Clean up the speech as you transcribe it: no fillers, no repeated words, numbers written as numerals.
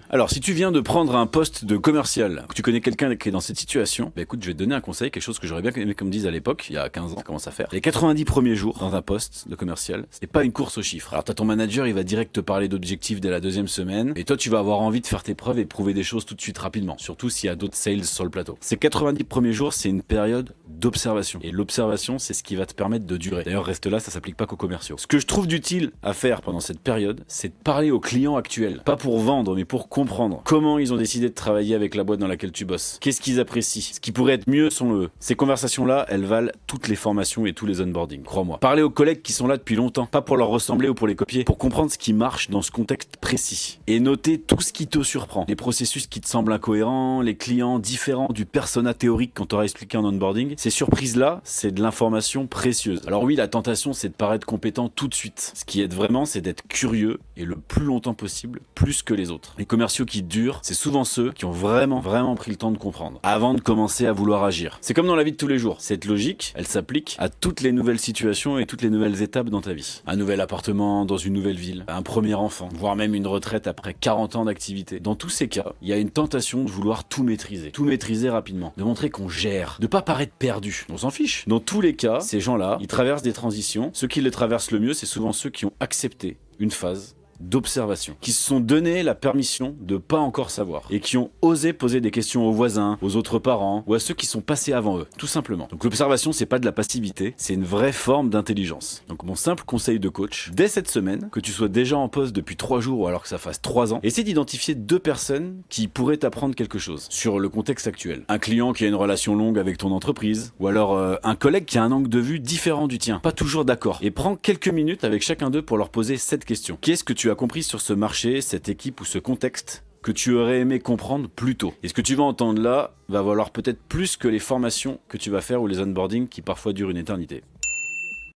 Alors, si tu viens de prendre un poste de commercial, que tu connais quelqu'un qui est dans cette situation, bah écoute, je vais te donner un conseil, quelque chose que j'aurais bien aimé qu'on me dise à l'époque, il y a 15 ans, ça commence à faire. Les 90 premiers jours dans un poste de commercial, c'est pas une course aux chiffres. Alors, t'as ton manager, il va direct te parler d'objectifs dès la deuxième semaine, et toi, tu vas avoir envie de faire tes preuves et de prouver des choses tout de suite rapidement, surtout s'il y a d'autres sales sur le plateau. Ces 90 premiers jours, c'est une période d'observation. Et l'observation, c'est ce qui va te permettre de durer. D'ailleurs, reste là, ça s'applique pas qu'aux commerciaux. Ce que je trouve d'utile à faire pendant cette période, c'est de parler aux clients actuels. Pas pour vendre, mais pour comprendre comment ils ont décidé de travailler avec la boîte dans laquelle tu bosses. Qu'est-ce qu'ils apprécient? Ce qui pourrait être mieux sont eux. Ces conversations-là, elles valent toutes les formations et tous les onboarding, crois-moi. Parlez aux collègues qui sont là depuis longtemps, pas pour leur ressembler ou pour les copier, pour comprendre ce qui marche dans ce contexte précis. Et noter tout ce qui te surprend. Les processus qui te semblent incohérents, les clients différents du persona théorique qu'on t'aura expliqué en onboarding. Ces surprises-là, c'est de l'information précieuse. Alors oui, la tentation, c'est de paraître compétent tout de suite. Ce qui aide vraiment, c'est d'être curieux et le plus longtemps possible, plus que les autres. Les commerciaux qui durent, c'est souvent ceux qui ont vraiment pris le temps de comprendre, avant de commencer à vouloir agir. C'est comme dans la vie de tous les jours. Cette logique, elle s'applique à toutes les nouvelles situations et toutes les nouvelles étapes dans ta vie. Un nouvel appartement dans une nouvelle ville, un premier enfant, voire même une retraite après 40 ans d'activité. Dans tous ces cas, il y a une tentation de vouloir tout maîtriser rapidement, de montrer qu'on gère, de pas paraître perdu. On s'en fiche. Dans tous les cas, ces gens-là, ils traversent des transitions. Ceux qui les traversent le mieux, c'est souvent ceux qui ont accepté une phase d'observation, qui se sont donné la permission de pas encore savoir et qui ont osé poser des questions aux voisins, aux autres parents ou à ceux qui sont passés avant eux, tout simplement. Donc l'observation, c'est pas de la passivité, c'est une vraie forme d'intelligence. Donc mon simple conseil de coach, dès cette semaine, que tu sois déjà en poste depuis 3 jours ou alors que ça fasse 3 ans, essaie d'identifier 2 personnes qui pourraient t'apprendre quelque chose sur le contexte actuel. Un client qui a une relation longue avec ton entreprise ou alors un collègue qui a un angle de vue différent du tien, pas toujours d'accord. Et prends quelques minutes avec chacun d'eux pour leur poser cette question. Qu'est-ce que tu as compris sur ce marché, cette équipe ou ce contexte que tu aurais aimé comprendre plus tôt? Et ce que tu vas entendre là va valoir peut-être plus que les formations que tu vas faire ou les onboarding qui parfois durent une éternité.